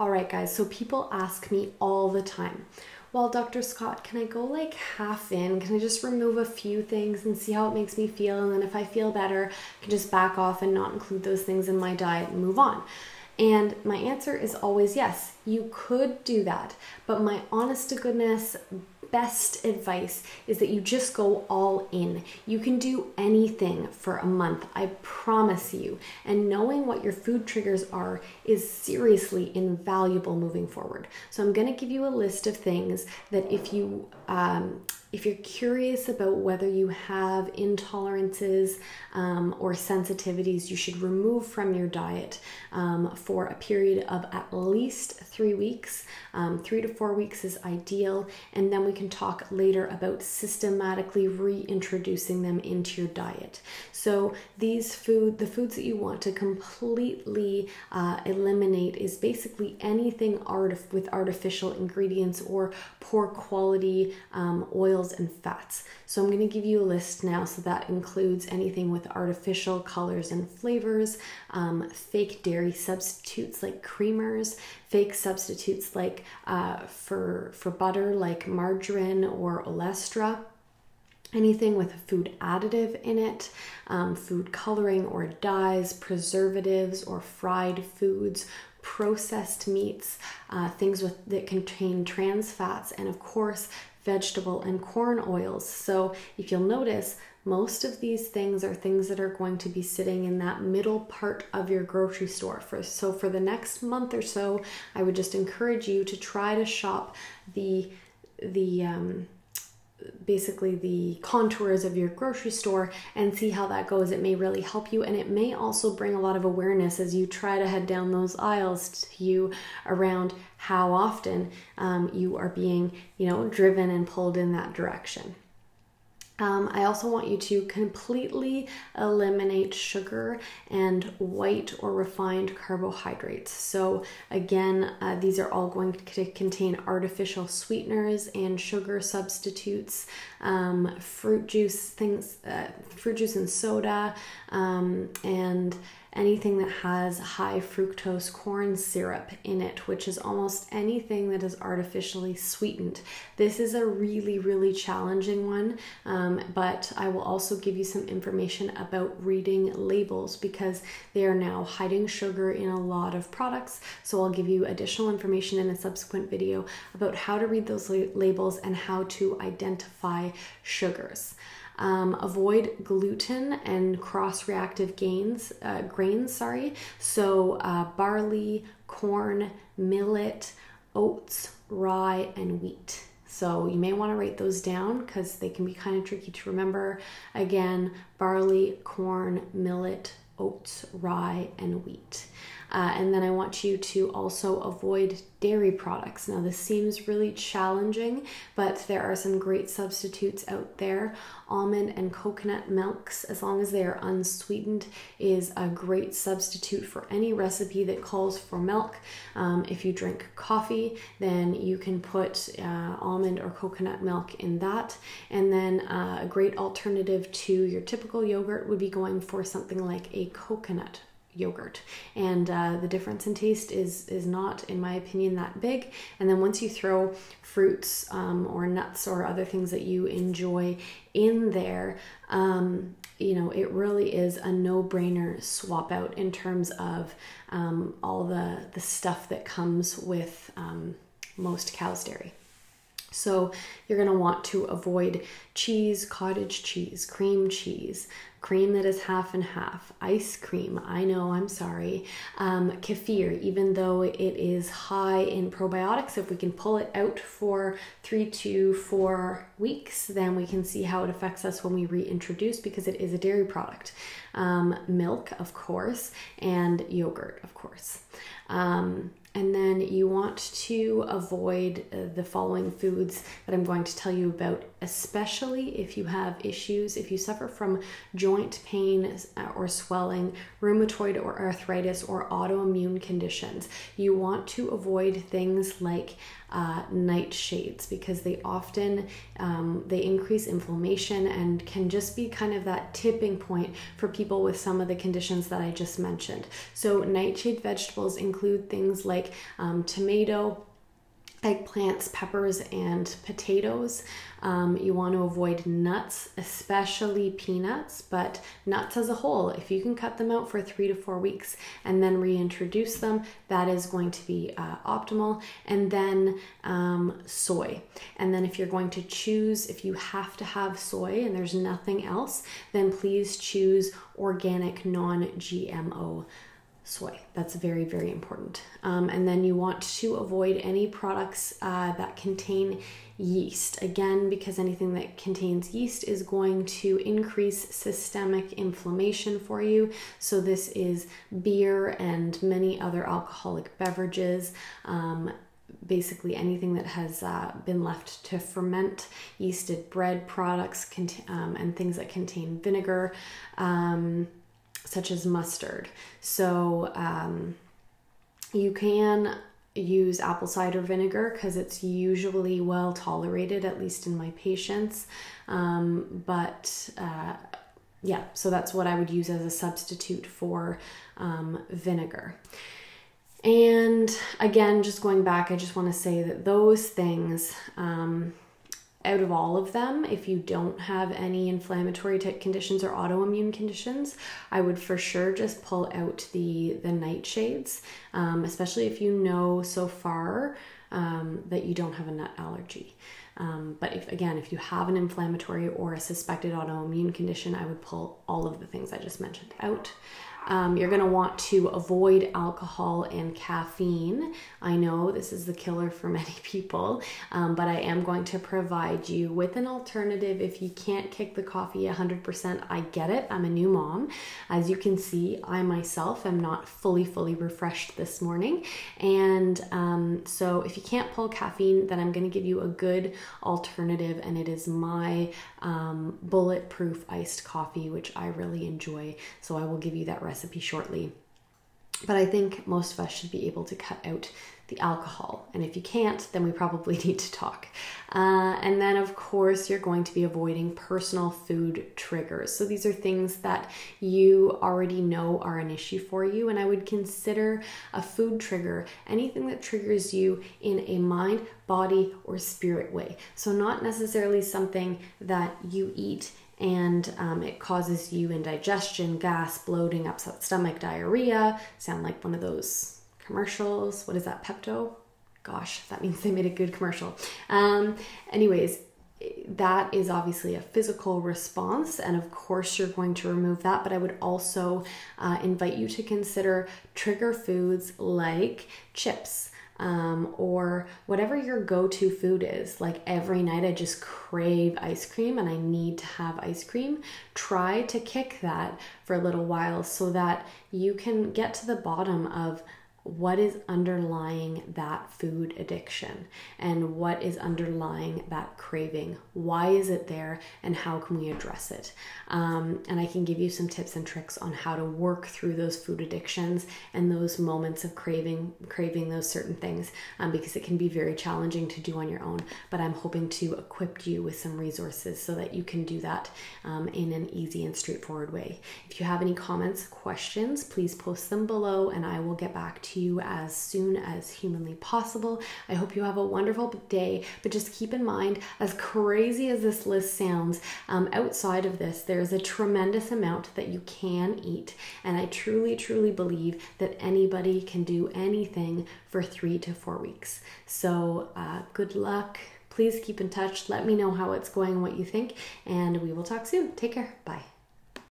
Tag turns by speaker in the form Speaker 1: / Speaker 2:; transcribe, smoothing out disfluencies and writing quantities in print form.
Speaker 1: All right, guys, so people ask me all the time, well, Dr. Scott, can I go like half in? Can I just remove a few things and see how it makes me feel? And then if I feel better, I can just back off and not include those things in my diet and move on. And my answer is always yes, you could do that. But my honest to goodness, best advice is that you just go all in. You can do anything for a month, I promise you. And knowing what your food triggers are is seriously invaluable moving forward. So I'm going to give you a list of things that if you're curious about whether you have intolerances or sensitivities, you should remove from your diet for a period of at least 3 weeks. 3 to 4 weeks is ideal. And then we can talk later about systematically reintroducing them into your diet. So the foods that you want to completely eliminate is basically anything with artificial ingredients or poor quality oils and fats. So I'm going to give you a list now. So that includes anything with artificial colors and flavors, fake dairy substitutes like creamers, fake substitutes like for butter like margarine or olestra, anything with a food additive in it, food coloring or dyes, preservatives or fried foods, processed meats, things that contain trans fats, and of course vegetable and corn oils. So if you'll notice, most of these things are things that are going to be sitting in that middle part of your grocery store. So for the next month or so, I would just encourage you to try to shop basically the contours of your grocery store and see how that goes. It may really help you, and it may also bring a lot of awareness as you try to head down those aisles to you around how often you are being, driven and pulled in that direction. I also want you to completely eliminate sugar and white or refined carbohydrates. So again, these are all going to contain artificial sweeteners and sugar substitutes, fruit juice and soda, and anything that has high fructose corn syrup in it, which is almost anything that is artificially sweetened. This is a really, really challenging one, but I will also give you some information about reading labels because they are now hiding sugar in a lot of products. So I'll give you additional information in a subsequent video about how to read those labels and how to identify sugars. Avoid gluten and cross-reactive grains. So barley, corn, millet, oats, rye, and wheat. So you may want to write those down because they can be kind of tricky to remember. Again, barley, corn, millet, oats, rye, and wheat. And then I want you to also avoid dairy products. Now this seems really challenging, but there are some great substitutes out there. Almond and coconut milks, as long as they are unsweetened, is a great substitute for any recipe that calls for milk. If you drink coffee, then you can put almond or coconut milk in that. And then a great alternative to your typical yogurt would be going for something like a coconut yogurt, and the difference in taste is not, in my opinion, that big. And then once you throw fruits or nuts or other things that you enjoy in there, it really is a no-brainer swap out in terms of all the stuff that comes with most cow's dairy. So you're going to want to avoid cheese, cottage cheese, cream that is half and half, ice cream, I know, I'm sorry, kefir, even though it is high in probiotics, if we can pull it out for 3 to 4 weeks, then we can see how it affects us when we reintroduce, because it is a dairy product. Milk, of course, and yogurt, of course. And then you want to avoid the following foods that I'm going to tell you about especially if you have issues, if you suffer from joint pain or swelling, rheumatoid or arthritis, or autoimmune conditions. You want to avoid things like nightshades, because they often they increase inflammation and can just be kind of that tipping point for people with some of the conditions that I just mentioned. So nightshade vegetables include things like tomato, eggplants, peppers, and potatoes. You want to avoid nuts, especially peanuts, but nuts as a whole. If you can cut them out for 3 to 4 weeks and then reintroduce them, that is going to be optimal. And then soy. And then if you're going to choose, if you have to have soy and there's nothing else, then please choose organic, non-GMO soy. That's very, very important. And then you want to avoid any products that contain yeast. Again, because anything that contains yeast is going to increase systemic inflammation for you. So this is beer and many other alcoholic beverages. Basically anything that has been left to ferment, yeasted bread products, and things that contain vinegar, such as mustard. So you can use apple cider vinegar because it's usually well tolerated, at least in my patients. Yeah, so that's what I would use as a substitute for vinegar. And again, just going back, I just want to say that those things, out of all of them, if you don't have any inflammatory type conditions or autoimmune conditions, I would for sure just pull out the nightshades, especially if you know so far that you don't have a nut allergy. But if you have an inflammatory or a suspected autoimmune condition, I would pull all of the things I just mentioned out. You're going to want to avoid alcohol and caffeine. I know this is the killer for many people, but I am going to provide you with an alternative. If you can't kick the coffee 100%, I get it. I'm a new mom. As you can see, I myself am not fully refreshed this morning. And so if you can't pull caffeine, then I'm going to give you a good alternative, and it is my bulletproof iced coffee, which I really enjoy. So I will give you that recipe shortly. But I think most of us should be able to cut out the alcohol. And if you can't, then we probably need to talk. And then of course, you're going to be avoiding personal food triggers. So these are things that you already know are an issue for you. And I would consider a food trigger anything that triggers you in a mind, body, or spirit way. So not necessarily something that you eat and it causes you indigestion, gas, bloating, upset stomach, diarrhea. Sound like one of those commercials. What is that, Pepto? Gosh, that means they made a good commercial. Anyways, that is obviously a physical response, and of course you're going to remove that, but I would also invite you to consider trigger foods like chips, or whatever your go-to food is. Like every night I just crave ice cream and I need to have ice cream. Try to kick that for a little while so that you can get to the bottom of what is underlying that food addiction and what is underlying that craving. Why is it there and how can we address it? And I can give you some tips and tricks on how to work through those food addictions and those moments of craving those certain things, because it can be very challenging to do on your own. But I'm hoping to equip you with some resources so that you can do that in an easy and straightforward way. If you have any comments, questions, please post them below and I will get back to you as soon as humanly possible. I hope you have a wonderful day, but just keep in mind, as crazy as this list sounds, outside of this, there's a tremendous amount that you can eat. And I truly believe that anybody can do anything for 3 to 4 weeks. So good luck. Please keep in touch. Let me know how it's going and what you think, and we will talk soon. Take care. Bye.